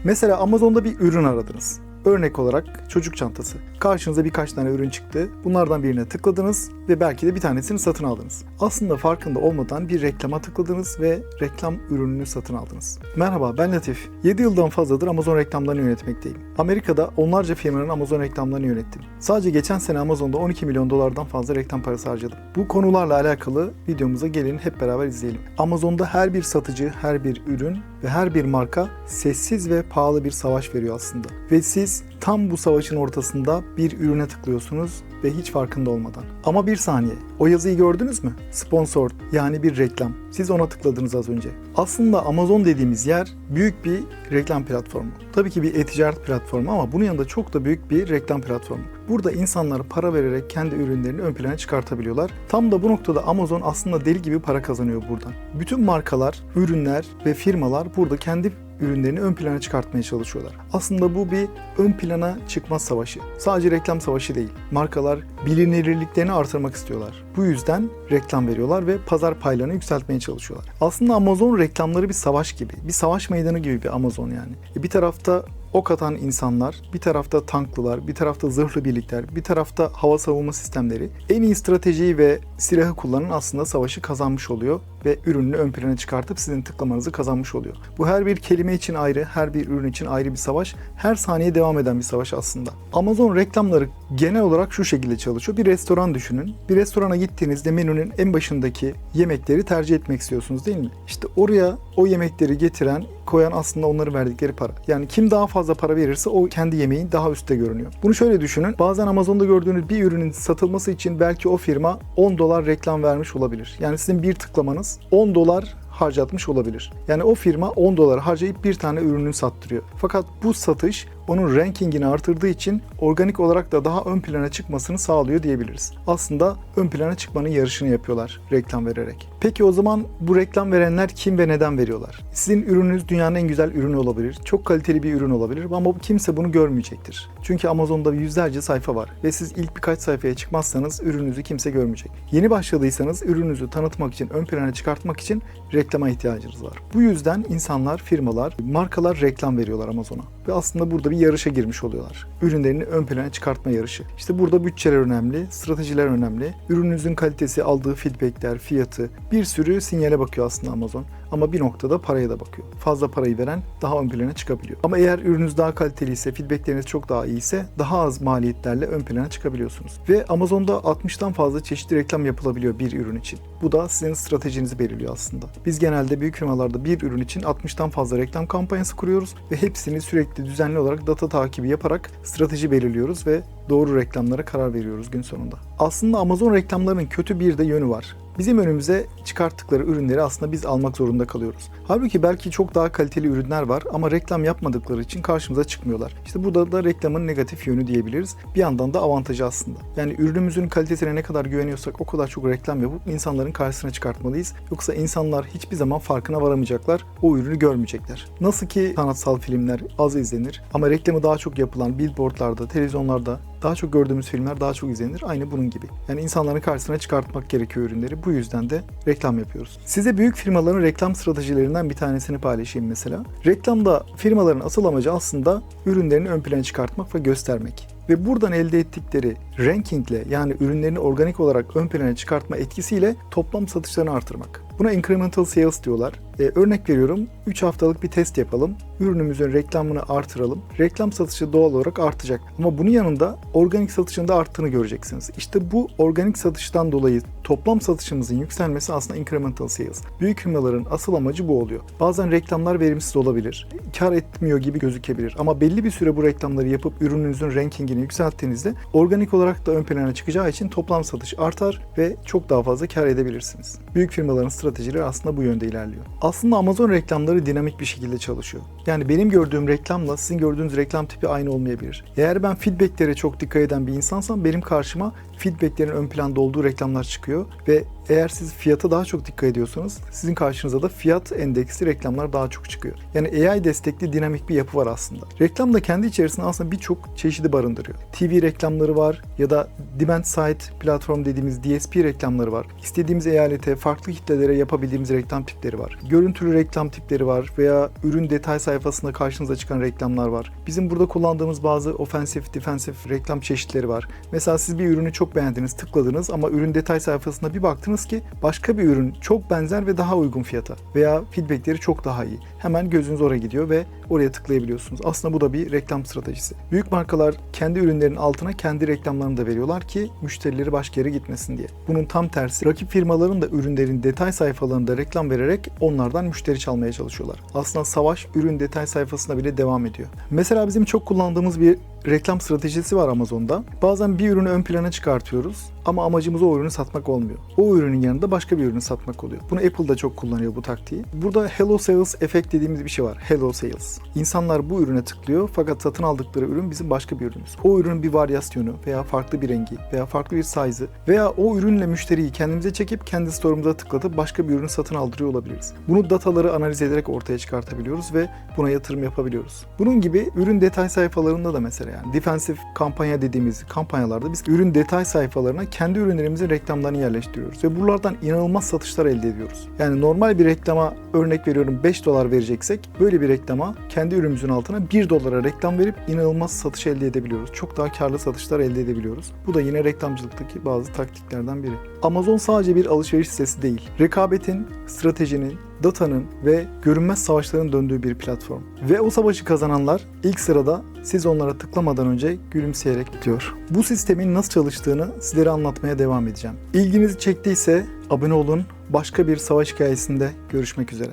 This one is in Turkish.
Mesela Amazon'da bir ürün aradınız. Örnek olarak çocuk çantası. Karşınıza birkaç tane ürün çıktı. Bunlardan birine tıkladınız ve belki de bir tanesini satın aldınız. Aslında farkında olmadan bir reklama tıkladınız ve reklam ürününü satın aldınız. Merhaba, ben Latif. 7 yıldan fazladır Amazon reklamlarını yönetmekteyim. Amerika'da onlarca firmanın Amazon reklamlarını yönettim. Sadece geçen sene Amazon'da 12 milyon dolardan fazla reklam parası harcadım. Bu konularla alakalı videomuza gelin hep beraber izleyelim. Amazon'da her bir satıcı, her bir ürün ve her bir marka sessiz ve pahalı bir savaş veriyor aslında. Ve siz tam bu savaşın ortasında bir ürüne tıklıyorsunuz ve hiç farkında olmadan. Ama bir saniye, o yazıyı gördünüz mü? Sponsor, yani bir reklam. Siz ona tıkladınız az önce. Aslında Amazon dediğimiz yer büyük bir reklam platformu. Tabii ki bir e-ticaret platformu ama bunun yanında çok da büyük bir reklam platformu. Burada insanlar para vererek kendi ürünlerini ön plana çıkartabiliyorlar. Tam da bu noktada Amazon aslında deli gibi para kazanıyor buradan. Bütün markalar, ürünler ve firmalar burada kendi ürünlerini ön plana çıkartmaya çalışıyorlar. Aslında bu bir ön plana çıkma savaşı. Sadece reklam savaşı değil. Markalar bilinirliklerini artırmak istiyorlar. Bu yüzden reklam veriyorlar ve pazar paylarını yükseltmeye çalışıyorlar. Aslında Amazon reklamları bir savaş gibi. Bir savaş meydanı gibi bir Amazon yani. Bir tarafta ok atan insanlar, bir tarafta tanklılar, bir tarafta zırhlı birlikler, bir tarafta hava savunma sistemleri en iyi stratejiyi ve silahı kullanan aslında savaşı kazanmış oluyor ve ürününü ön plana çıkartıp sizin tıklamanızı kazanmış oluyor. Bu her bir kelime için ayrı, her bir ürün için ayrı bir savaş, her saniye devam eden bir savaş aslında. Amazon reklamları genel olarak şu şekilde çalışıyor. Bir restoran düşünün. Bir restorana gittiğinizde menünün en başındaki yemekleri tercih etmek istiyorsunuz değil mi? İşte oraya o yemekleri getiren, koyan aslında onların verdikleri para. Yani kim daha fazla para verirse o kendi yemeğin daha üstte görünüyor. Bunu şöyle düşünün. Bazen Amazon'da gördüğünüz bir ürünün satılması için belki o firma 10 dolar reklam vermiş olabilir. Yani sizin bir tıklamanız 10 dolar harcatmış olabilir. Yani o firma 10 dolar harcayıp bir tane ürünü sattırıyor. Fakat bu satış onun rankingini artırdığı için organik olarak da daha ön plana çıkmasını sağlıyor diyebiliriz. Aslında ön plana çıkmanın yarışını yapıyorlar reklam vererek. Peki o zaman bu reklam verenler kim ve neden veriyorlar? Sizin ürününüz dünyanın en güzel ürünü olabilir. Çok kaliteli bir ürün olabilir ama kimse bunu görmeyecektir. Çünkü Amazon'da yüzlerce sayfa var ve siz ilk birkaç sayfaya çıkmazsanız ürününüzü kimse görmeyecek. Yeni başladıysanız ürününüzü tanıtmak için, ön plana çıkartmak için reklama ihtiyacınız var. Bu yüzden insanlar, firmalar, markalar reklam veriyorlar Amazon'a. Ve aslında burada bir yarışa girmiş oluyorlar. Ürünlerini ön plana çıkartma yarışı. İşte burada bütçeler önemli, stratejiler önemli. Ürününüzün kalitesi, aldığı feedbackler, fiyatı, bir sürü sinyale bakıyor aslında Amazon. Ama bir noktada paraya da bakıyor. Fazla parayı veren daha ön plana çıkabiliyor. Ama eğer ürününüz daha kaliteliyse, feedbackleriniz çok daha iyiyse daha az maliyetlerle ön plana çıkabiliyorsunuz. Ve Amazon'da 60'tan fazla çeşitli reklam yapılabiliyor bir ürün için. Bu da sizin stratejinizi belirliyor aslında. Biz genelde büyük firmalarda bir ürün için 60'tan fazla reklam kampanyası kuruyoruz ve hepsini sürekli düzenli olarak data takibi yaparak strateji belirliyoruz ve doğru reklamlara karar veriyoruz gün sonunda. Aslında Amazon reklamlarının kötü bir de yönü var. Bizim önümüze çıkarttıkları ürünleri aslında biz almak zorunda kalıyoruz. Halbuki belki çok daha kaliteli ürünler var ama reklam yapmadıkları için karşımıza çıkmıyorlar. İşte burada da reklamın negatif yönü diyebiliriz. Bir yandan da avantajı aslında. Yani ürünümüzün kalitesine ne kadar güveniyorsak o kadar çok reklam yapıp insanların karşısına çıkartmalıyız. Yoksa insanlar hiçbir zaman farkına varamayacaklar, o ürünü görmeyecekler. Nasıl ki sanatsal filmler az izlenir ama reklamı daha çok yapılan billboardlarda, televizyonlarda daha çok gördüğümüz filmler daha çok izlenir. Aynı bunun gibi. Yani insanların karşısına çıkartmak gerekiyor ürünleri. Bu yüzden de reklam yapıyoruz. Size büyük firmaların reklam stratejilerinden bir tanesini paylaşayım mesela. Reklamda firmaların asıl amacı aslında ürünlerini ön plana çıkartmak ve göstermek. Ve buradan elde ettikleri rankingle yani ürünlerini organik olarak ön plana çıkartma etkisiyle toplam satışlarını artırmak. Buna incremental sales diyorlar. Örnek veriyorum, 3 haftalık bir test yapalım. Ürünümüzün reklamını artıralım. Reklam satışı doğal olarak artacak. Ama bunun yanında organik satışın da arttığını göreceksiniz. İşte bu organik satıştan dolayı toplam satışımızın yükselmesi aslında incremental sales. Büyük firmaların asıl amacı bu oluyor. Bazen reklamlar verimsiz olabilir. Kar etmiyor gibi gözükebilir. Ama belli bir süre bu reklamları yapıp ürününüzün rankingini yükselttiğinizde organik olarak da ön plana çıkacağı için toplam satış artar ve çok daha fazla kar edebilirsiniz. Büyük firmaların stratejileri aslında bu yönde ilerliyor. Aslında Amazon reklamları dinamik bir şekilde çalışıyor. Yani benim gördüğüm reklamla sizin gördüğünüz reklam tipi aynı olmayabilir. Eğer ben feedbacklere çok dikkat eden bir insansam benim karşıma feedbacklerin ön planda olduğu reklamlar çıkıyor ve eğer siz fiyata daha çok dikkat ediyorsanız sizin karşınıza da fiyat endeksli reklamlar daha çok çıkıyor. Yani AI destekli dinamik bir yapı var aslında. Reklam da kendi içerisinde aslında birçok çeşidi barındırıyor. TV reklamları var ya da demand side platform dediğimiz DSP reklamları var. İstediğimiz eyalete, farklı kitlelere yapabildiğimiz reklam tipleri var. Görüntülü reklam tipleri var veya ürün detay sayfasında karşınıza çıkan reklamlar var. Bizim burada kullandığımız bazı ofensif, defensif reklam çeşitleri var. Mesela siz bir ürünü çok beğendiniz, tıkladınız ama ürün detay sayfasında bir baktınız ki başka bir ürün çok benzer ve daha uygun fiyata veya feedbackleri çok daha iyi. Hemen gözünüz oraya gidiyor ve oraya tıklayabiliyorsunuz. Aslında bu da bir reklam stratejisi. Büyük markalar kendi ürünlerin altına kendi reklamlarını da veriyorlar ki müşterileri başka yere gitmesin diye. Bunun tam tersi rakip firmaların da ürünlerin detay sayfalarında reklam vererek onlardan müşteri çalmaya çalışıyorlar. Aslında savaş ürün detay sayfasında bile devam ediyor. Mesela bizim çok kullandığımız bir reklam stratejisi var Amazon'da. Bazen bir ürünü ön plana çıkartıyoruz ama amacımız o ürünü satmak olmuyor. O ürünün yanında başka bir ürünü satmak oluyor. Bunu Apple da çok kullanıyor bu taktiği. Burada Hello Sales efekt dediğimiz bir şey var. Hello Sales. İnsanlar bu ürüne tıklıyor fakat satın aldıkları ürün bizim başka bir ürünümüz. O ürünün bir varyasyonu veya farklı bir rengi veya farklı bir size'ı veya o ürünle müşteriyi kendimize çekip kendi store'umuza tıklatıp başka bir ürünü satın aldırıyor olabiliriz. Bunu dataları analiz ederek ortaya çıkartabiliyoruz ve buna yatırım yapabiliyoruz. Bunun gibi ürün detay sayfalarında da mesela yani defensif kampanya dediğimiz kampanyalarda biz ürün detay sayfalarına kendi ürünlerimizin reklamlarını yerleştiriyoruz ve buralardan inanılmaz satışlar elde ediyoruz. Yani normal bir reklama örnek veriyorum $5 vereceksek böyle bir reklama kendi ürünümüzün altına $1 reklam verip inanılmaz satış elde edebiliyoruz. Çok daha karlı satışlar elde edebiliyoruz. Bu da yine reklamcılıktaki bazı taktiklerden biri. Amazon sadece bir alışveriş sitesi değil. Rekabetin, stratejinin, datanın ve görünmez savaşların döndüğü bir platform. Ve o savaşı kazananlar ilk sırada siz onlara tıklamadan önce gülümseyerek bitiyor. Bu sistemin nasıl çalıştığını sizlere anlatmaya devam edeceğim. İlginizi çektiyse abone olun. Başka bir savaş hikayesinde görüşmek üzere.